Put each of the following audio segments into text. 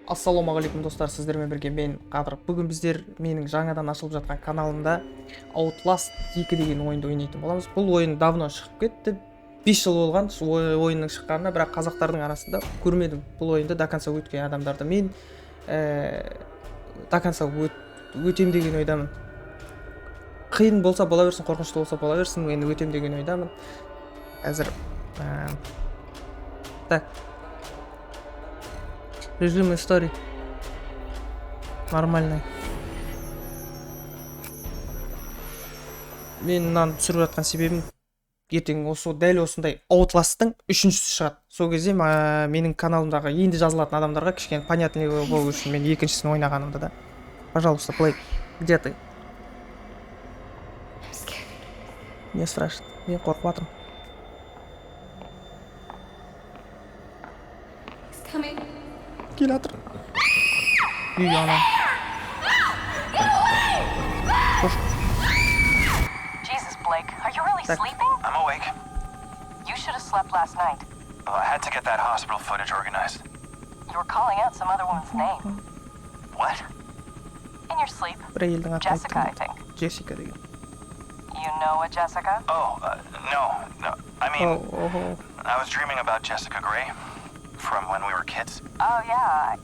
Ассалаумағалейкум достар, сіздермен бірге мен Қадыр. Бүгін біздер менің жаңадан ашылып жатқан каналымда Outlast 2 деген ойынды ойнайтын боламыз. Бұл ойын давно шығып кетті. 5 жыл болған ойынның шыққанына, бірақ қазақтардың арасында көрмедім бұл ойынды до конца өткен адамдарды. Мен до конца өтем деген ойдамын. Қиын болса бола берсін, қорқынышты болса бола берсін, мен өтем деген ойдамын. Қазір так. Режим истории нормальный. Мен мынаны түсіріп жатқан себебім ертең дәл осындай Outlast'тың 3-шісі шығады. Сол кезде менің каналымдағы енді жазылатын адамдарға кішкене понятный болу үшін мен 2-шісін ойнағанымды да. Пожалуйста, плей. Где ты? Не страшно. Мен қорқып жатырмын. Келе жатыр. Үй ана. Jesus, Blake, are you really sleeping? I'm awake. You should have slept last night. Well, I had to get that hospital footage organized. You were calling out some other woman's name. What? In your sleep. Бір әйелдің атын Jessica, I айттым. think. Jessica деген. You know a Jessica? Oh, no. I mean, Oh. I was dreaming about Jessica Gray from when we were kids. Oh, yeah.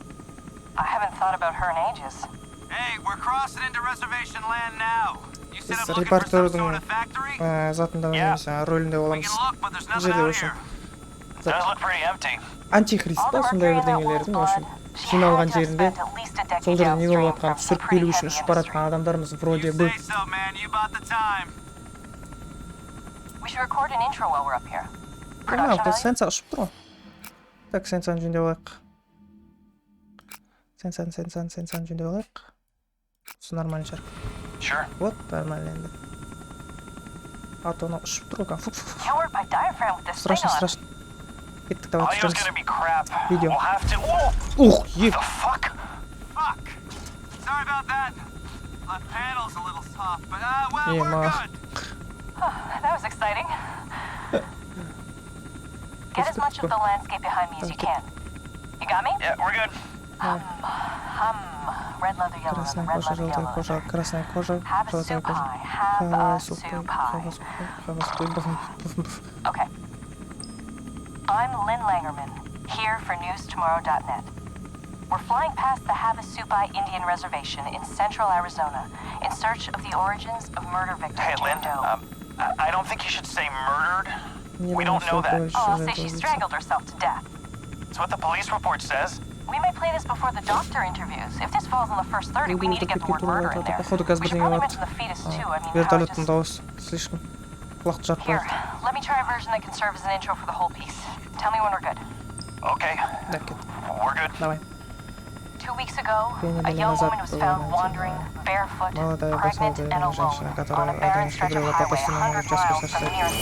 I haven't thought about her in ages. Hey, we're crossing into reservation land now. You said Біз I'm looking for some sort репортердің of factory? затында емес, рөлінде We боламыз. can look, but there's Бұл nothing жерде out осы here. Does look pretty empty. антихрист All па the сондай mercury in that бірдеңелердің woman's общем blood, she жиналған had to have жерінде spent at least a decade сол жерде не болып downstream жатқанын from түсіріп some келу pretty үшін heavy ұшып бара жатқан industry. адамдарымыз вроде You бы. say so, man. You bought the time. We should record an intro while we're up here. Мынау Production value? сенса ұшып тұр ғой. Так, сенсаны жөндеп алайық. Сенсаны жөндеп алайық. Осы нормальный шығар. Sure. Вот, нормально енді. А то анау ұшып тұр ғой. Can't work my diaphragm with this thing Страшно, on. страшно. Кеттік, давай Audio's түсіреміз. gonna be crap. Video. We'll have to. Whoa! Ух, еп. The fuck? Fuck. Sorry about that. The panel's a little soft, but well, Yeah, we're ma. good. That was exciting. Get as much of the landscape behind me as you can. You got me? Yeah, we're good. Red leather, yellow leather, Красная red кожа, leather, желтая yellow кожа, leather. красная кожа, Have a желтая soup кожа. pie. Have Have a a soup soup pie. pie. Okay. I'm Lynn Langerman, here for newstomorrow.net. We're flying past the Havasupai Indian Reservation in central Arizona in search of the origins of murder victim Hey, Lynn. Jane Doe. I don't think you should say murdered. We don't know that. Oh, I'll say she strangled herself to death. It's what the police report says. We may play this before the doctor interviews. If this falls in the first 30, we need to get the word murder in there. Походу We қазір should бірдеңе probably болады. mention the fetus too. I mean, how it Вертолеттің just... дауысы слишком құлақты жарып Here, қояды. let me try a version that can serve as an intro for the whole piece. Tell me when we're good. Okay, Так, кет. we're good. Давай. 2 weeks ago, Две a недели young назад woman was была found найдена wandering, barefoot, молодая pregnant, and босоногая alone женщина, on которая a barren одна stretch of брела по highway пустынному 100 участку miles from the nearest...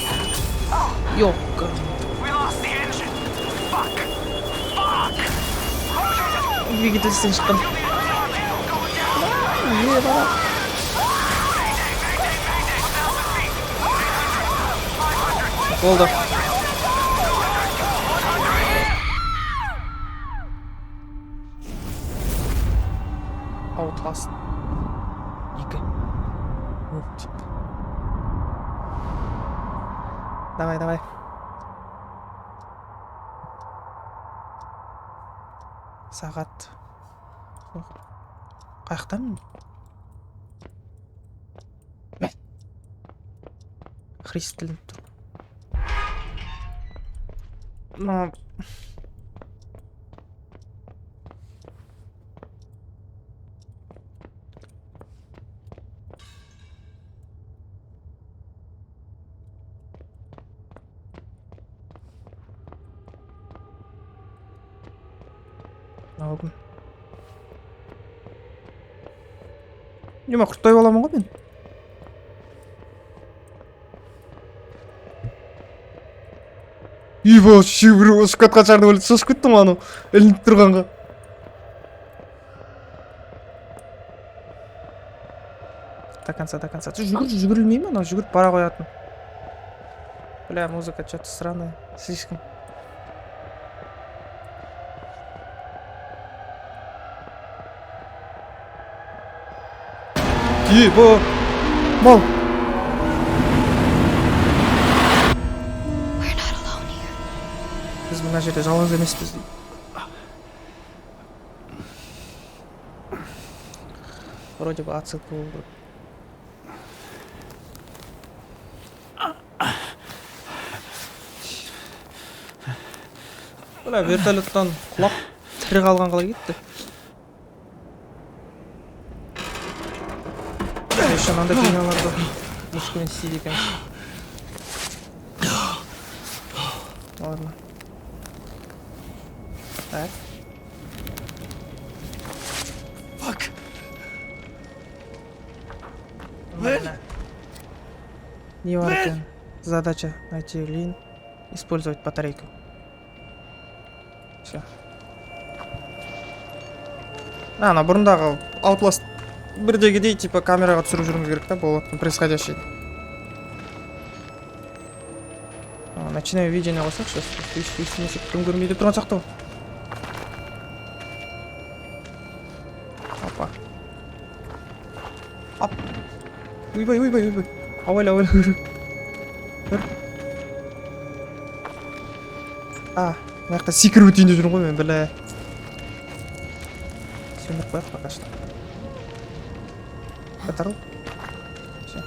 Ёпка. We lost the engine. Fuck. Fuck. Двигатель істен шыққан. Не бара. Болды. Outlast 2. Давай. Сағат. Қаяқтамын? Мә. Христ тілініп тұр. Алдым. Нема құрттай боламын ғой мен. Вообще бір ұшып кетқан шығар деп ойлап шошып кеттім анау ілініп тұрғанға. До конца. Жүгірілмей ме анау? Жүгіріп бара қоятын. Бля, музыка что-то странная. Слишком. Ебо! Мол! We're not alone here. Biz mына жерде жалғыз емеспіз дейді. Вроде бы отсылка болды. Бля, вертолеттан құлап тірі қалған қалай кетті? Еще мынандай бейналарда мускулин істейді екен. Ладно. Так. Fuck. Не бар екен. Задача найти лин, использовать батарейку. Все. Ана бұрындағы Outlast бірдегідей типа камераға түсіріп жүруіміз керек та болатын происходящий. Начинаю видение қойсақ сейчас. Үйсінесек кім көрмейді тұрған сияқты ғой. Опа. Ап. Ойбай. Ауайла. Бір. Мына жақта секіріп өтейін деп жүрмін ғой мен, бля. Сөндіріп қояйық пока что. Қатарыл. Все.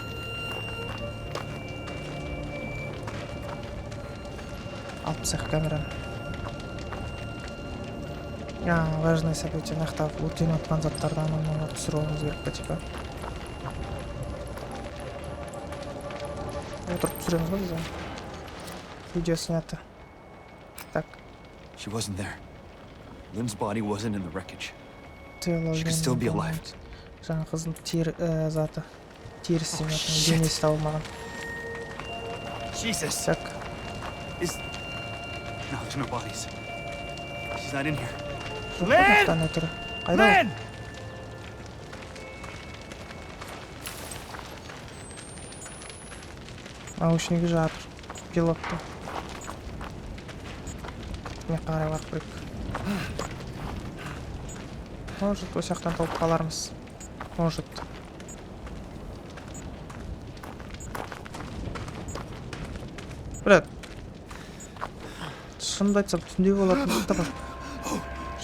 Алып тастайық камераны. Важное событие. Мына жақта өртеніп жатқан заттарды ананы түсіріп алуымыз керек па типа. Отырып түсіреміз ғой біз. Видео снято. Так. She wasn't there. Lynn's body wasn't in the wreckage. She could still be alive. Жаңа қыздың заты. Терісі денесі табылмаған. Jesus. Так. No, there's no bodies. She's not in here. Лен! Қайда? Lynn! Наушнигі жатыр. Пилотты. Мен қарай барып көрейік. Может, осы жақтан тауып қалармыз. Может. Брат. Шынымды айтсам түнде болатын заттар бар.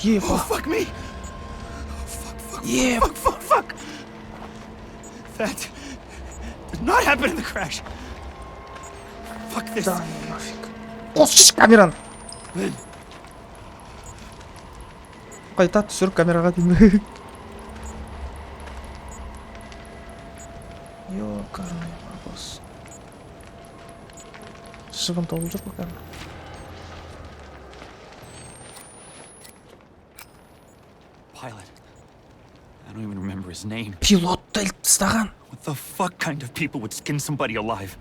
Еба. Fuck me! Еба. Fuck! That did not happen in the crash. Fuck this. Да, нафиг. Қосшы камераны. Lynn, Қайта түсір камераға деймін. Ёкарный бабос. Шыбын толып жүр бұл камера. pilot. I don't even remember his name. Пилотты іліп тастаған. What the fuck kind of people would skin somebody alive?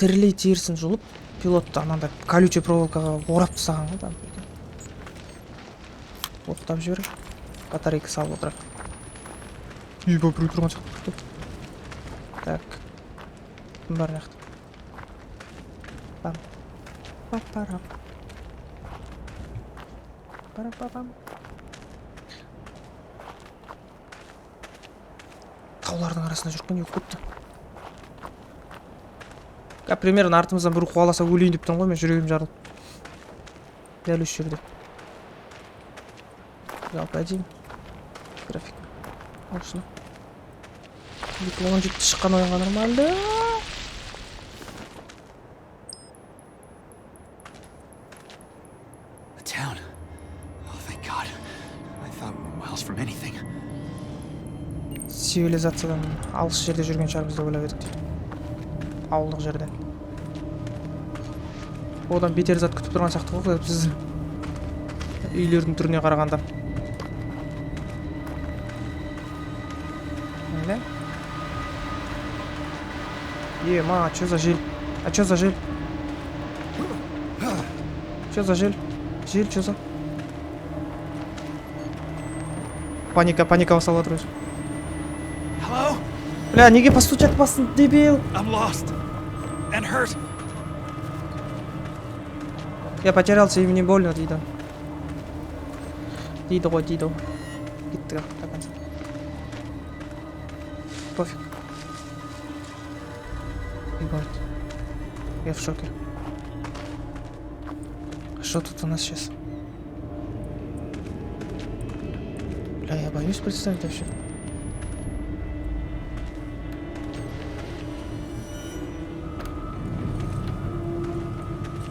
Тірілей терісін жұлып, пилотты анандай колючий проволокаға орап тастаған ғой там. Оқтап жібер. Батарейка салып отырақ. Еба, біреу тұрған сияқты тұрды. Так. Кім бар мына жақта? Пам. Пап-парам. Пара-папам. Таулардың арасында жүріп не өтіп кетті. Примерно артымыздан бір қуаласа өлейін деп тұрмын ғой, мен жүрегім жарылып. Дәл осы жерде. Жалпы әдейм. График. Осыны. 2017 шыққан ойынға нормальды. The town. Oh, thank God. I thought we were miles from anything. Цивилизациядан алыс жерде жүрген шығармыз деп ойлап едік дейді. Ауылдық жерде. Одан бетер зат күтіп тұрған сияқты ғой біз. Үйлердің түріне қарағанда. Міне. Ема, что за жель? А что за жель? Что за жель? Жель, что за? Паника басып жатыр өзі. Hello? Бля, неге постучать басын, дебил? I'm lost. And hurt. Я потерялся, и мне больно, дейді. Дейді ғой. Кеттік до конца. Пофиг. Ебать. Я в шоке. А что тут у нас сейчас? Бля, я боюсь представить вообще.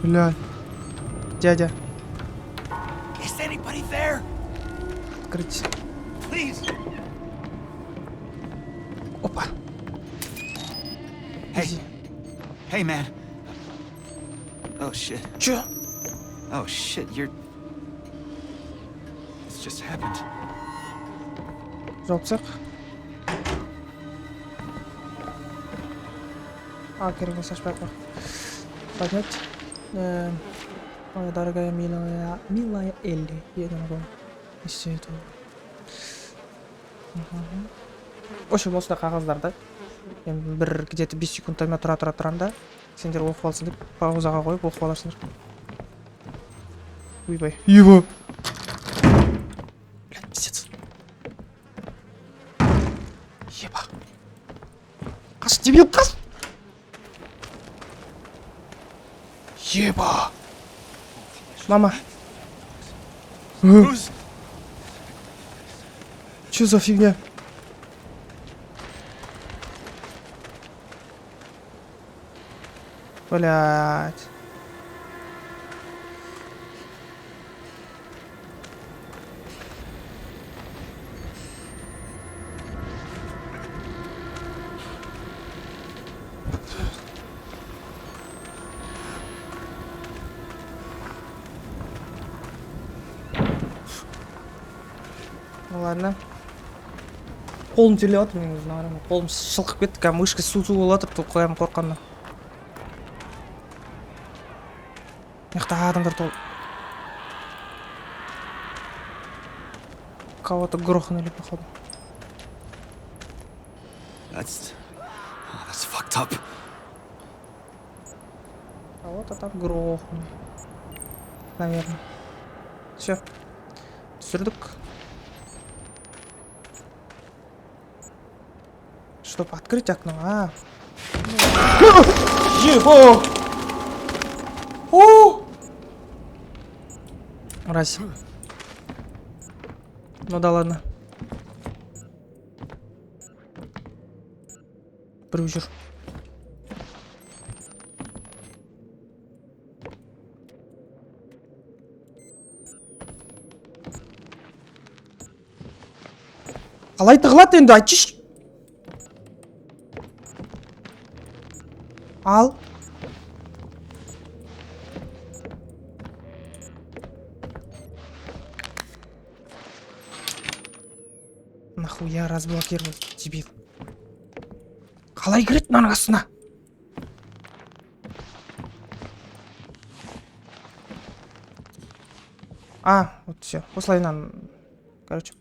Бля. Дядя. Is anybody there? Открыть. Please. Опа. Hey. Изи. Hey, man. Oh shit. Чё? Oh shit. You're. This just happened. Жауып тастайық. А, керек болса ашпай ақ. Поднять. Моя дорогая, милая Элли. Я не могу. Не істей ету. В общем, осындай қағаздарды мен бір где-то 5 секунд таймер тұра да сендер оқып алсын деп паузаға қойып оқып аласыңдар. Уйбай. Еба. Блядь, пиздец. Еба. Қаш, дебил, қаш. Еба. Мама. Who's? Чё за фигня? Блять. Ну ладно. Қолым терлеп жатыр мен өзіне қарамай. Қолым шылқып кетті, кәдімгі мышка су болып жатыр, қоямын қорққаннан. Мықты адамдар толы. Кого-то грохнули, походу. That's fucked up. Кого-то там грохнули. Наверное. Все. Түсірдік. Чтобы открыть окно, а? Ебо! О! Раз. Ну да ладно. Брюзер. Қалай тығылады енді айтшы. Ал. Нахуя разблокировал, дебил. Қалай кіреді мынаның астына? А, вот все. Осылайынан, короче,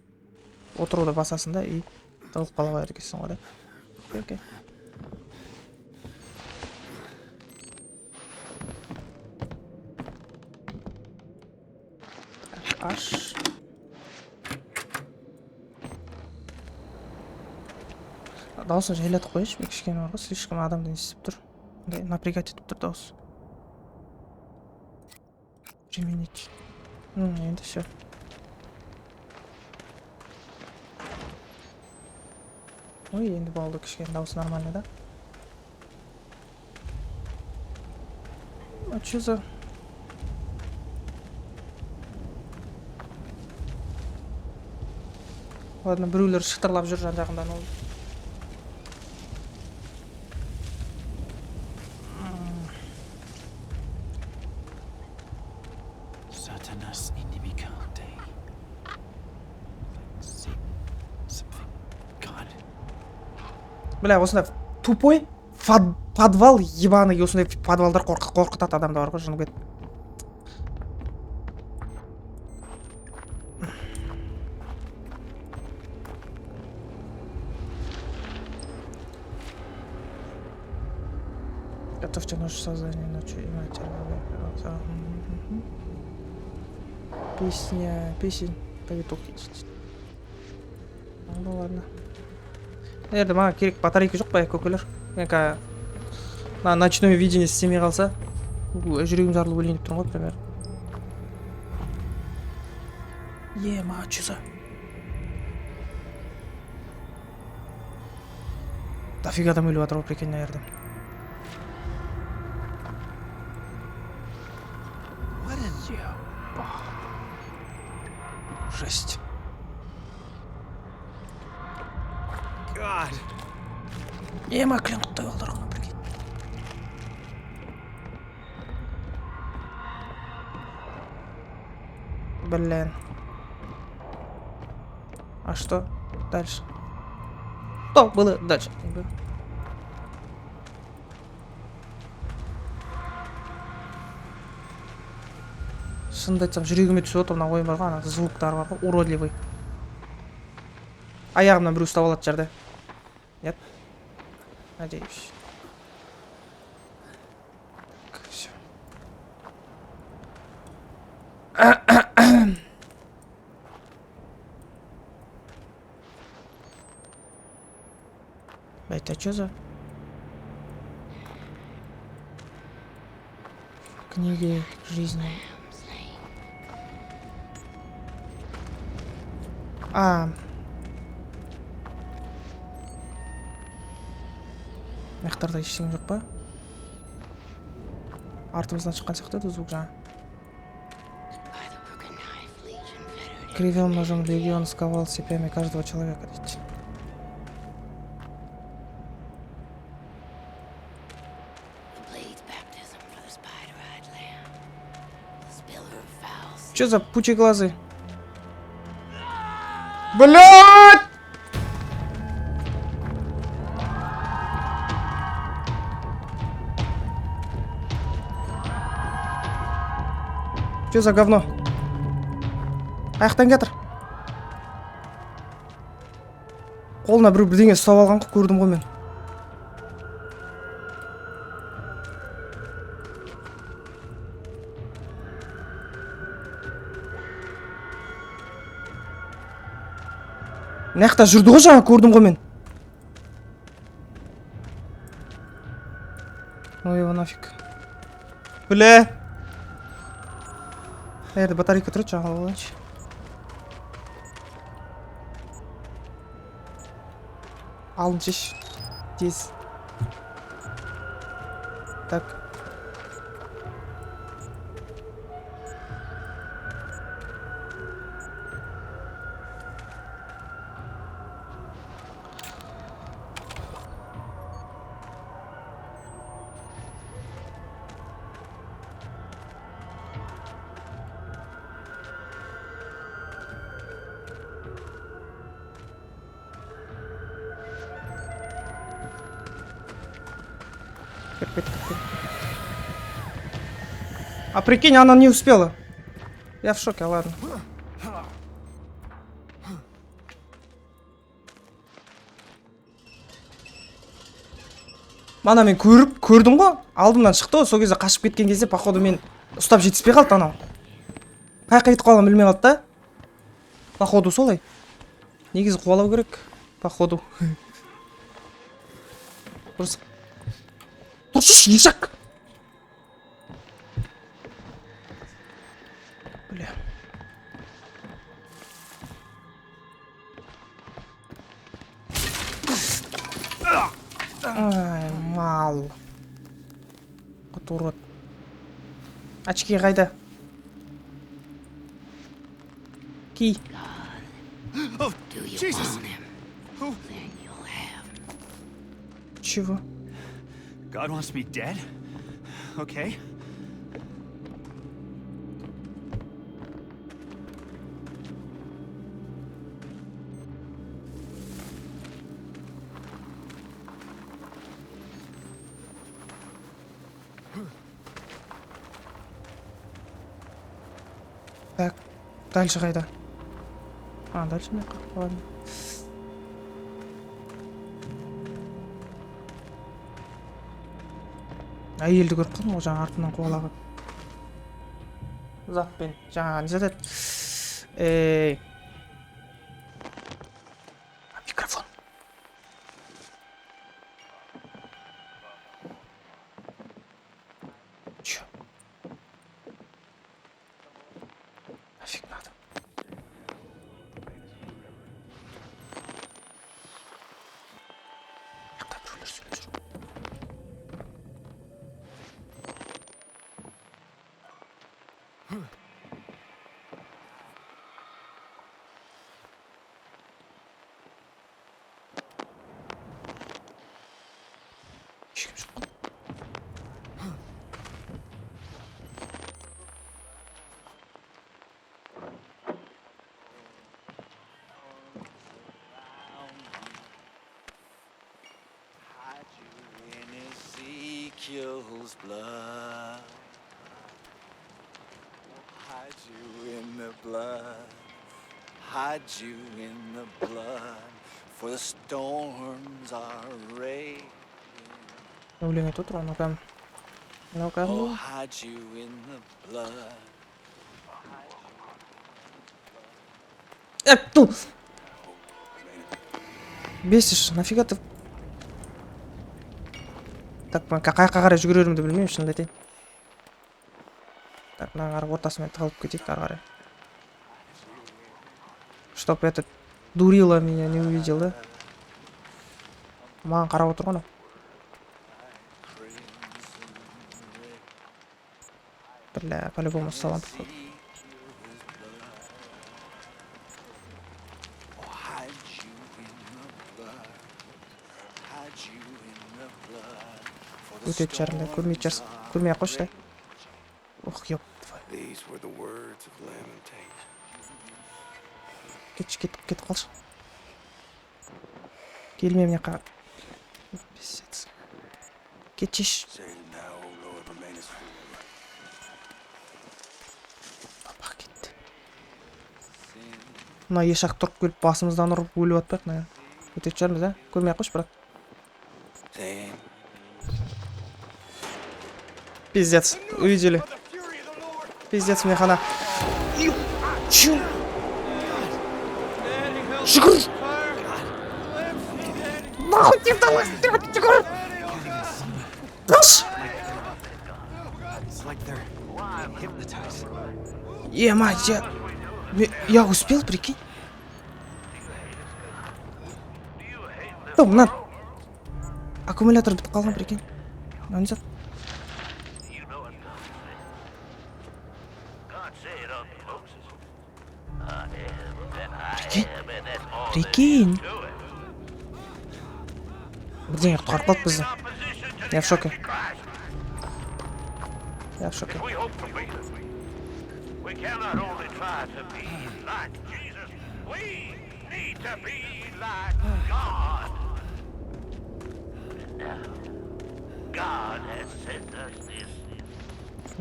отыруды басасың да и тығылып қала қояды екенсің ғой да. Окей. Аш. Дауысын жайлатып қойшы, мен кішкене бар ғой, слишком адамды естіп тұр. Напрягать етіп тұр дауыс. Применить. Енді все. Ой, енді болды, кішкене дауыс нормально, да? А че за... Ладно, біреулер шытырлап жүр жан жағымдан ол. Бля, осындай тупой подвал ебаный, осындай подвалдар қорқытады адамды бар ғой, жынып кетті. Готовьте наше сознание ночью и материал. Песня, песень, повитухи. Ну ладно. Ерді маған керек батарейка жоқ па көкелер? Мен на ночное видение істемей қалса, жүрегім жарылып өлейін деп тұрмын ғой, примерно. Ма, что за? Дофига адам өліп жатыр ғой, прикинь, наверное. Жесть. God. Ма, клин құттай қалдырған, прикинь. Блин. А что дальше? Что было дальше? Шынымды айтсам, жүрегіме түсіп отыр, мына ойын бар ғой, ана звуктар бар ғой, уродливый. Аяғымнан біреу ұстап алады жерде. Нет? Надеюсь. Всё. Это что за? Книги жизни. Мектарда ештеңе жоқ па? Артымыздан шыққан сияқты еді звук жаңа. Кривым ножом легион сковал цепями каждого человека. Что за пучеглазый? Блядь! Что за говно? Аяқтан кетір. Қолына бірдеңе ұстап алған ғой, көрдім ғой мен. Мынаяқта жүрді ғой жаңа, көрдім ғой мен. Ой, его нафиг. Бля. Ерді батарейка тұрады, жаңа алайыншы. Алын шеш. Тез. Так. А прикинь, она не успела. Я в шоке, ладно. Мана мен көрдім ғой, алдымнан шықты ғой, сол кезде қашып кеткен кезде, походу мен ұстап жетіспей қалды анау. Қайқа етіп қалғанын білмей қалды да. Походу солай. Негізі қуалау керек, походу. Дұрыс. Тұршыш, ешак! Бля. Ай, мал. Қот урод. Очки қайда? Ки. Oh, Jesus! Чего? God wants me dead? Okay. Так, дальше қайда? А, дальше не ладно. Әйелді көріп қалдым ғой, жаңа артынан қуалаған. Затпен, жаңа не затады? Микрофон. kills blood. Hide you in the blood. Hide you in the blood. For the storms are raging. өлең айтып отыр, ну-ка. Ну-ка. Oh, hide you in the blood. Ту! Бесишь, нафига ты? Так, мен қай жаққа қарай жүгірерімді білмеймін, шынымды айтайын. Так, мына қарай ортасымен тығылып кетейік ары қарай. Чтоб этот дурила меня не увидел, да? Маған қарап отыр ғой. Бля, по-любому салам. Өтеді жарында, көрмейді жарсын. Көрмей ақ қойшы да. Ох, еп. Кетіп қалшы. Келме міне қа. Пиздец. Кетшеш. Апақ кетті. Мына ешақ тұрып келіп басымыздан ұрып өліп атпақ. Өтеді жармыз, да? Көрмей ақ қойшы, брат. Пиздец, увидели. Пиздец, мне хана. Чё? Шикар! Нахуй тебе далось, шикар! Дальше! Мать, я успел, прикинь? На. Аккумулятор бітіп қалған, прикинь. Нанзат. Прикинь. Бірдеңе құтқарып қалды бізді. Я в шоке. Я в шоке.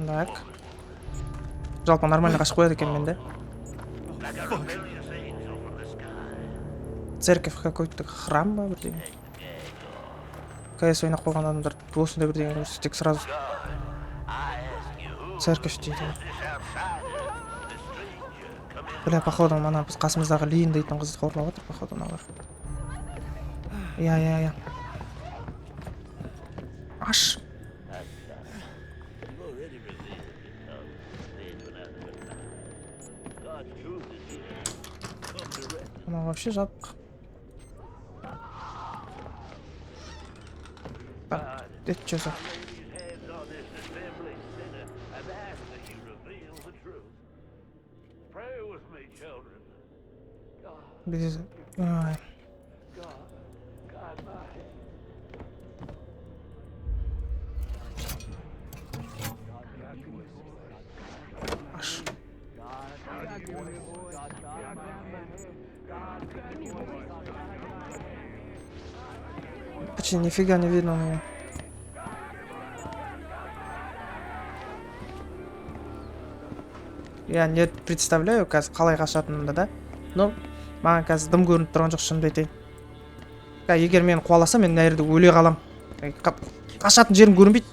Так. Жалпы нормально қашып қояды екен мен, да? Церковь какой-то, храм ба бірдеңе. КС ойнап қойған адамдар осындай бірдеңе көрсе тек сразу церковь дейді. Бля, походу мана біз қасымыздағы Лин дейтін қызды қорлап отыр, походу мыналар. Я. Аш. Она вообще жабық. Это что за? Без... Ай. Аш. Почти нифига не видно у меня. Я не представляю, қазір қалай қашатынымды, да? Но маған қазір дым көрініп тұрған жоқ, шынымды айтайын. Егер мені қуаласа, мен мына жерде өле қалам. Қашатын жерім көрінбейді.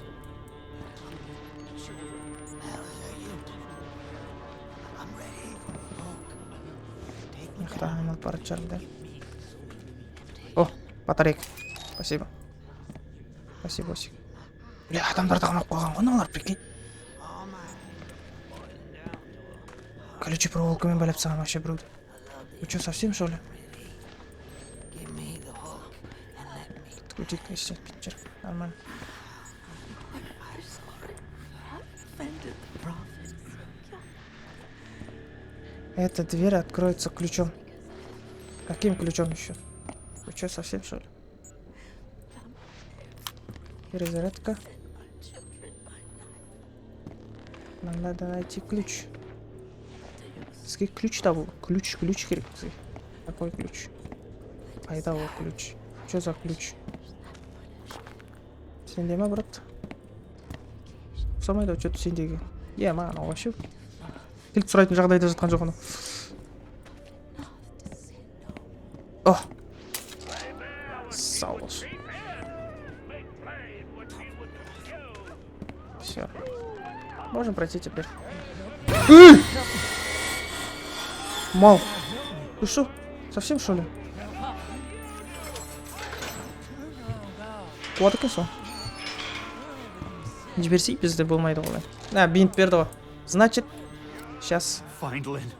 Мықты айналып бара жатырмын, да? О, батарейка. Спасибо. Спасибо, Осик. Бля, адамдарды қамап қойған ғой мыналар, прикинь. Колючей проволоками байлап тастаған вообще біреуді. Вы что, совсем, что ли? Открутить, если питчер. Нормально. Эта дверь откроется ключом. Каким ключом еще? Вы что, совсем, что ли? Перезарядка. Нам надо найти ключ. Ключ табу. Ключ керек. Какой ключ? Қайда ол ключ? Что за ключ? Сенде ма, брат? ұқсамайды ау че-то сендегі. Е, маған вообще кілт сұрайтын жағдайда жатқан жоқ анау. О! Салош. Все. Можем пройти теперь. Мал. Ты что? Совсем что ли? Қуаты екен сол. Жіберсей бізде болмайды олай. Бинт берді ғой. Значит, сейчас. Find Lynn.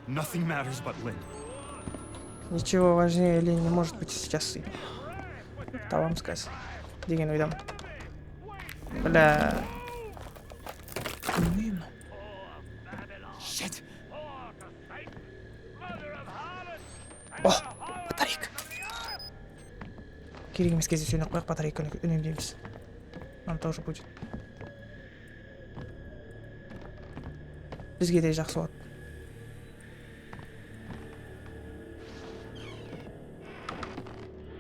Nothing matters but Lynn. Ничего важнее Лин не может быть сейчас. Табам сказать. Деген ойдамын. Бля. Білмеймін. Shit. О, батарейка. Керек емес кезде сөйніп қояқ, батарейканы үнемдейміз. Нам тоже будет. Бізге де жақсы болады.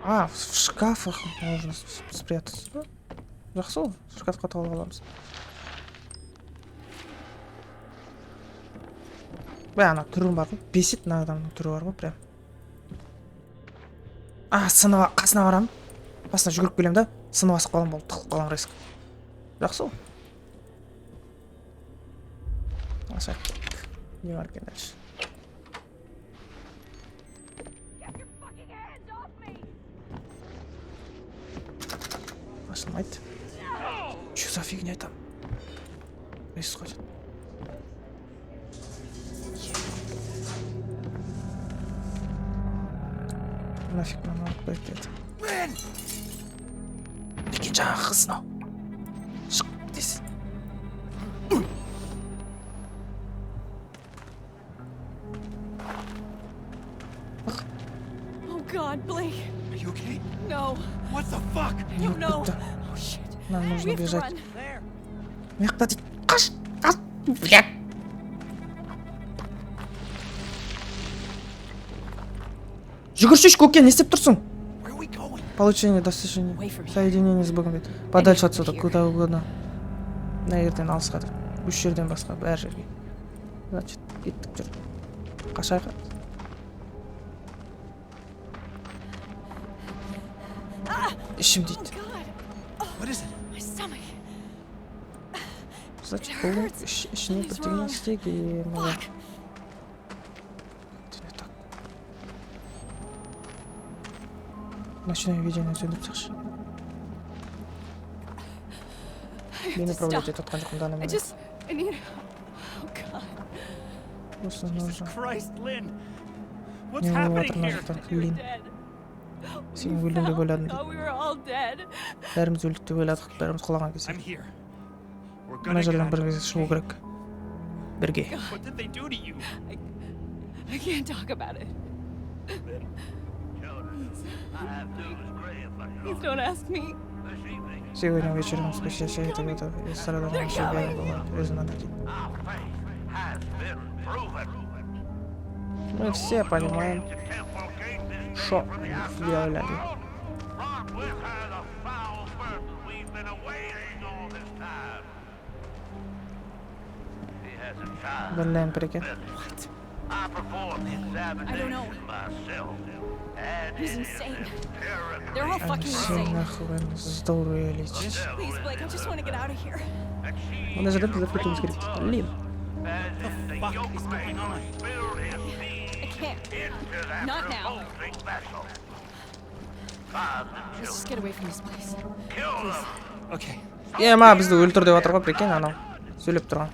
В шкафах можно спрятаться. Жақсы ғой, шкафқа тығылып аламыз. Ана түрі бар ғой, бесит мына адамның түрі бар ғой, прям. Қасына барам. Басына жүгіріп келем да, сынып асып қалам болды, тығылып қалам резко. Жақсы ғой. Аша. Не бар екен дальше. Ашылмайды. Че за фигня там происходит? Нафиг нам надо это. Екен жаңағы қыз мынау. Шық десін. Oh God, Blake. Are you okay? No. What the fuck? I don't know. Oh shit. Нам We нужно have to бежать. run. Маяқта дейді. Қаш! Блядь! Жүгірші көке, не істеп тұрсың? Where are we going? Получение достижения. Соединение с Богом дейді. Подальше отсюда, куда угодно. Мына жерден алысқа дейді. Үш жерден басқа бәр жерге. Значит, кеттік жүр. Қашайық. Ішім дейді. What is it? My stomach. Значит, бұл ішіне бірдеңе істеген. Fuck. Так. Ночное видение сөндіріп тақшы. Мені управлять етіп жатқан жоқпын да I анымен. just. I need. Oh God. Просто Jesus нужно. Christ, Lynn. What's Не болып happening жатыр мына here? жақтан. We were Лин. dead. Сен We өлдің деп fell. ойладым Thought дейді. we were all dead. Бәріміз өлдік деп ойладық. Бәріміз құлаған кезде. I'm here. We're Мына gonna get жерден out of бірге this. шығу керек. Бірге. What did they do to you? I can't talk about it. Please don't ask me. Сегодня вечером спустя это из стороны себя было признано. Мы все понимаем, что сделали. Блин, прикинь. I don't know. He's insane. They're all fucking Все insane. нахуй здорово лечить. Please, Blake, I just want to get out of here. Он даже рыбу запретил скрипт. Блин. What is going on? I can't. Not now. Let's just get away from this place. Okay. Ма бізді өлтір деп жатыр ғой, прикинь, анау. Сөйлеп тұрған.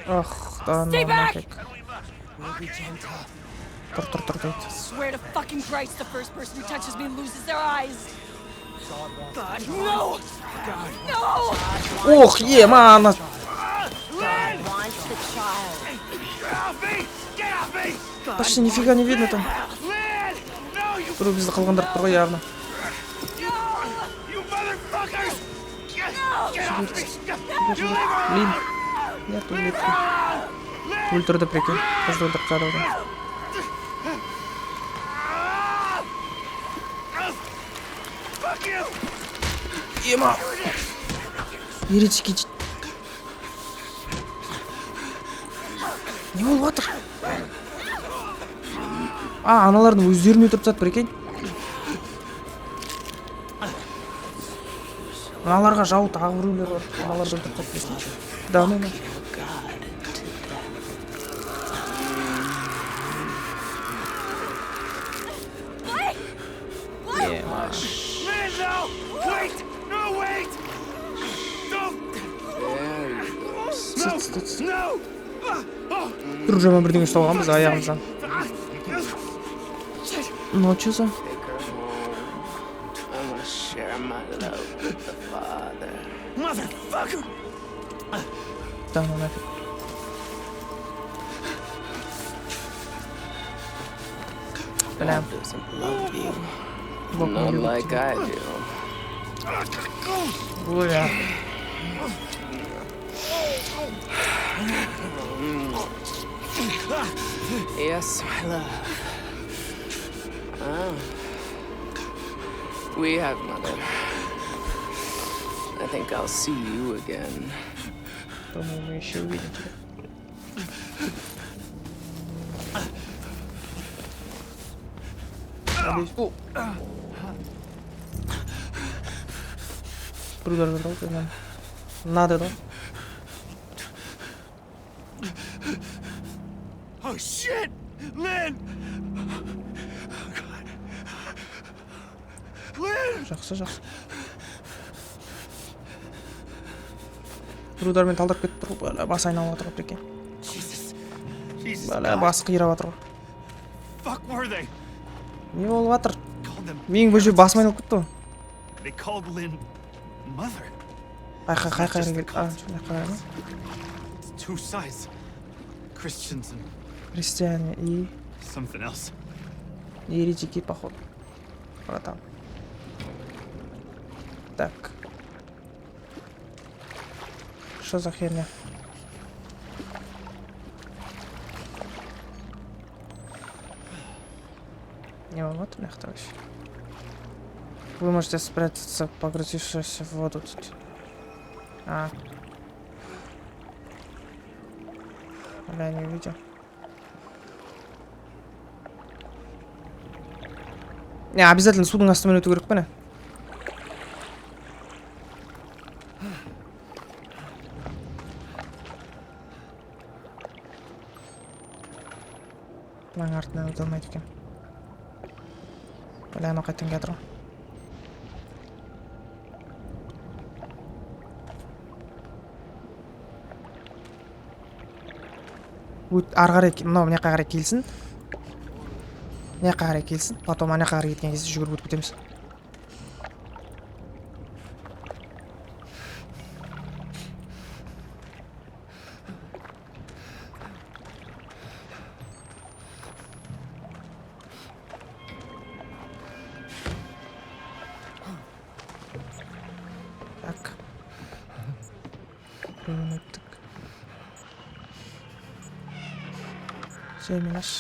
Ох, да Stay back! Тұр дейді. Swear to fucking Christ, the first person who touches me loses their eyes. God, no! No! Ох, ана. Почти нифига не видно там. Біреу бізді қылғындырып тұр ғой, явно. Блин. Нет, өлтірді, прикинь. Қызды өлтіріп тастады одан. ема еретики не болып жатыр? Аналардың өздерін өлтіріп тастады, прикинь. Аналарға жау тағы біреулер бар. Аналарды өлтіріп тастады. Давно ма? Lynn, no! Wait! No, wait! Don't! No! No! Бір жаман бірдеңе ұстап алғанбыз аяғымыздан. Ну, что за? I want to share my love with the Father. Motherfucker! Да, ну нафиг. Бля, Doesn't love you. бог не Not любит like тебя. I do. Бля. Yes, my love. Ah. We have, Mother. I think I'll see you again. Думаю, мы еще увидим тебя. Надеюсь. О! Удар забрал, ты нам. Надо, да? Oh shit! Lynn! Lynn! Жақсы, жақсы. Бір удармен талдырып кетіп тұр ғой, бәле, басы айналып жатыр ғой, прикинь. Jesus, Бәле, God. басы қирап жатыр ғой. Fuck were they? Не болып жатыр? Called them. Менің бұл жер басым айналып кетті ғой. They called Lynn mother. Қайқайға келді. Қайқайға ма? It's two sides. Christians and Христиане и something else. еретики, походу. Братан. Так. Что за херня? Не вот мягко вообще. Вы можете спрятаться, погрузившись в воду тут. Бля, не увидел. Не, обязательно судың астымен өту керек пе? Мынаның артынан өте алмайды екен. Бля, анау қайтадан келе жатыр ғой. Ары қарай, мынау мына қарай келсін. Мына қарай келсін. Потом ана қарай кеткен кезде жүгіріп өтіп кетеміз. Так. Біреуін өттік. Жаймен аш.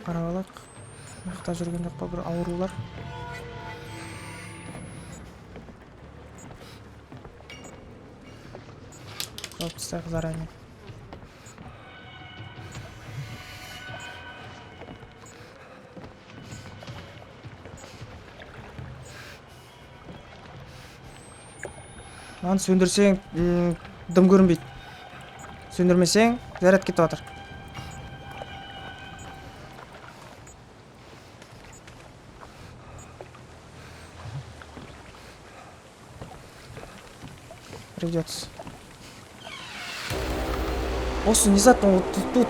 Қарап алайық. Мақта жүрген жоқ па бір аурулар. Жауып тастайық заранее. Мынаны сөндірсең, дым көрінбейді. Сөндірмесең, заряд кетіп жатыр. Придется. Осы не зато вот тут.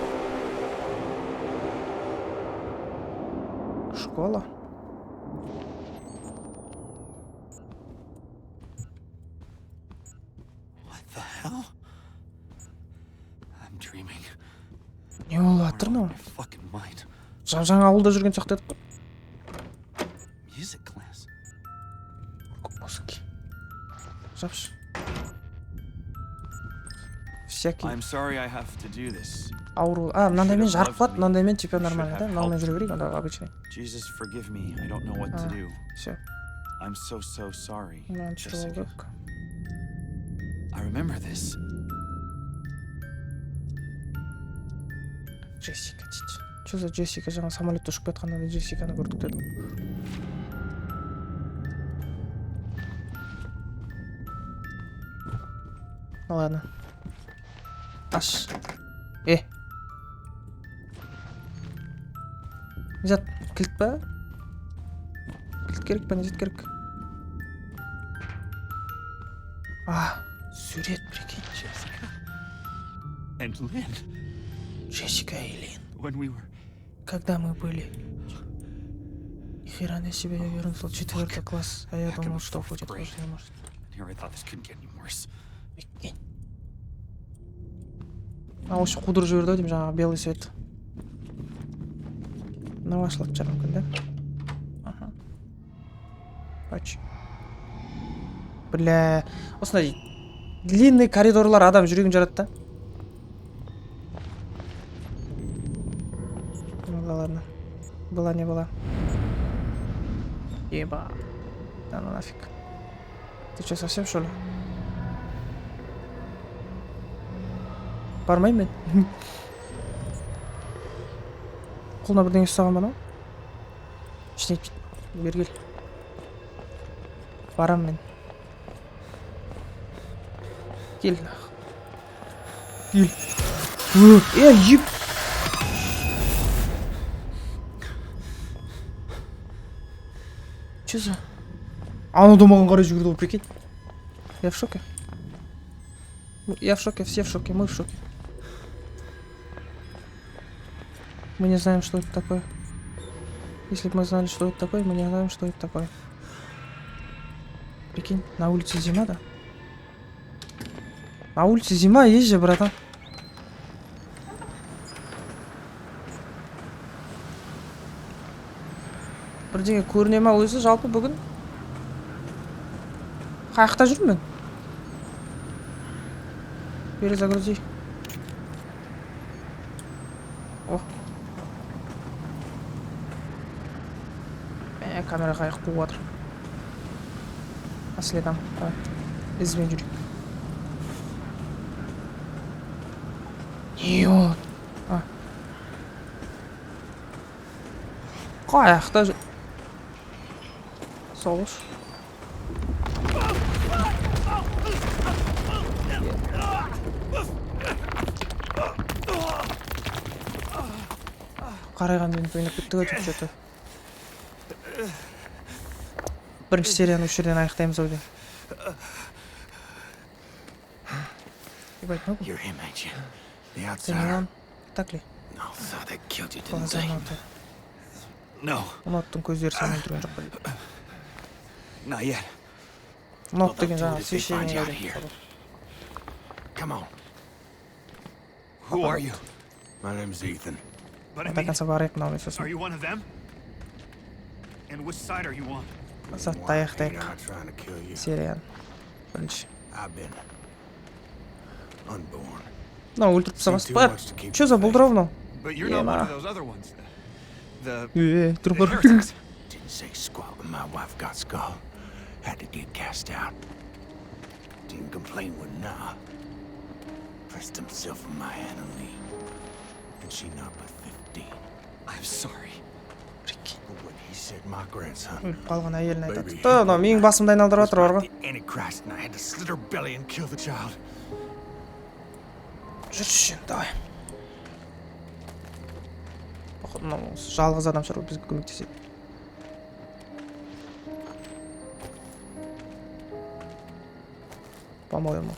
Школа. What the hell? I'm dreaming. Не болып жатыр Out мынау? of my fucking mind. Жаңа ауылда жүрген сияқты едік қой. Music class. Музыки. Жапшы. Всякий I'm sorry I have to do this. ауру. Мынандаймен жарық болады, мынандаймен типа нормально, да? Мынаумен жүре берейік, онда обычный. Jesus, forgive me. I don't know what to Ah. do. Все. I'm so sorry, Мынаны түсіріп алу Jessica. керек. I remember this. Джессика дейді. Че за Джессика жаңа самолетте ұшып кетқанда да Джессиканы көрдік дедім. Ну ладно. Аш. Не зат кілт па? Кілт керек па, не зат керек? Сурет, прикинь. Jessica. And Lynn, Джессика и Лин. when we were... Когда мы были... Ни хера на себе, я вернулся 4 класс, а я думал, что будет хуже, может. Here I thought this couldn't get any worse. Прикинь. Осы қудырып жіберді ау деймін, жаңағы белый свет. Мынау ашылатын шығар мүмкін, да? Аха. Бач. Бля, осындай длинный коридорлар адам жүрегін жарады да. Ну да ладно. Была не была. Еба. Да ну нафиг. Ты что, совсем что ли? Бармаймын мен. Қолына бірдеңе ұстаған ба мынау? Ештеңе етпейді. Бері кел. Барам мен. Кел. Кел. Еп. Че за? Анау да маған қарай жүгірді ғой, прикинь. Я в шоке. Я в шоке, все в шоке, мы в шоке. Мы не знаем, что это такое. Если бы мы знали, что это такое, мы не знаем, что это такое. Прикинь, на улице зима, да? На улице зима, есть же, братан. Бірдеңе көріне ма өзі жалпы бүгін? Қаяқта жүрмін? Перезагрузи. О. Камера қайық қуып отыр. Следам. Давай. Ізбен жүрейік. Йот. Қаяқта жүр. Соғыш. Қарайғанмен ойнап кеттік өтіп что-то. Бірінші серияны осы жерден аяқтаймыз ау деймін. Ебать, ну You're him, ain't you? The ты не outsider. он? Так ли? No, thought they killed you, didn't Глаза they? ұнатты. No, Ұнаттың көздері сені өлтірген жоқ па дейді. not yet. Ұнат деген жаңағы священник Find out өлтірген here. жоқ. Come on. Who are you? My name's Ethan. But I До mean, конца барайық мынаумен are сосын. you one of them? And which side are you on? Затты Why ain't аяқтайық I trying to kill you? серияны. Бірінші. I've been unborn. Мынау өлтіріп тастамас. Че за бұлдырау мынау? But you're not one Yeah. of those other ones. The Тұрып бар. heretics. Didn't say squat when my wife got skull. Had to get cast out. Didn't complain when nah. Pressed himself on my hand and leave. And she not but 15. I'm sorry. But when he said my grandson, Өліп қалған әйелін айтады. Мынау менің басымды айналдырып жатыр бар ғой. the Antichrist, and I had to slit her belly and kill the child. Жүрші, давай. Мынау жалғыз адам шығар бізге көмектеседі. По-моему.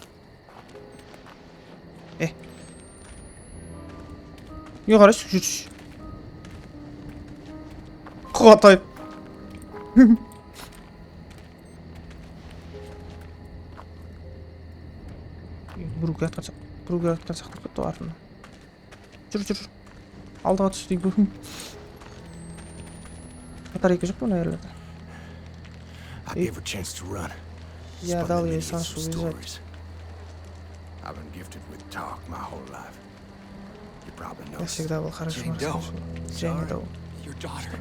Не қарайсың, жүрші. Құғатай. Біруге атқан сақтап кетті ғой артынан. Жүр. Алдыға түс дейін. Батарейка жоқ па мына ерлерде? I gave her a chance to run. Я Spun дал them ей idiots some шанс убежать. stories. I've been gifted with talk my whole life. You probably know. Я всегда был хорошим Jane Doe. Джейн Доу. Your daughter.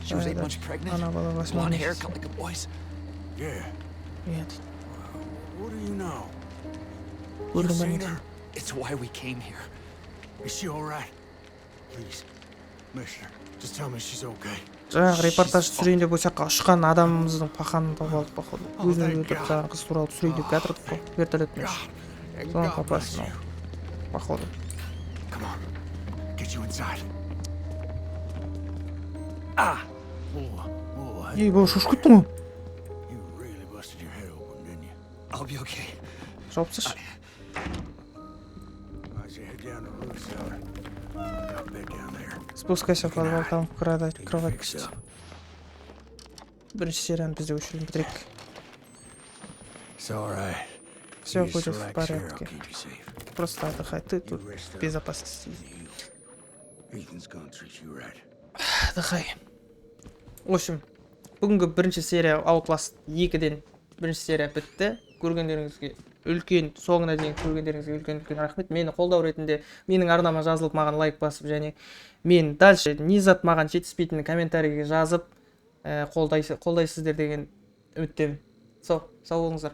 She was 8 months pregnant. Она была 8 Blonde hair, месяцев. cut like a boy's. Yeah. Иә дейді. What do you know? Көрдім You ба не seen дейді. her? It's why we came here. Is she all right? Please, Mister, just tell me she's okay. Жаңағы репортаж түсірейін деп осы жаққа ұшқан адамымыздың пақанын тауып алдық походу. Өзін өлтіріп жаңағы қыз туралы түсірейін деп жатырдық қой вертолетпен. And Соның God папасы bless мынау you. походу. Come on, get you inside. Boy, Ей, бау шошып кеттің ғой. you really busted your head open, didn't you? I'll be okay. Жауып тасташы. Why'd you head down to the root cellar? Got a bed down there. Спускайся в подвал, там кровать Get you кровать fixed есть. up. Бірінші серияны бізде өшірейін бітірейік. It's all right. Все You будет just в relax here, I'll порядке. keep you safe. Просто отдыхай. Ты тут You rest в up. безопасности. Ethan's gonna treat you right. Отдыхай. В общем, бүгінгі бірінші серия Outlast 2-ден бірінші серия бітті. Көргендеріңізге үлкен, соңына дейін көргендеріңізге үлкен рахмет. Мені қолдау ретінде менің арнама жазылып маған лайк басып, және мен дальше не зат маған жетіспейтінін комментарийге жазып қолдайсыздар деген үміттемін. Сау болыңыздар.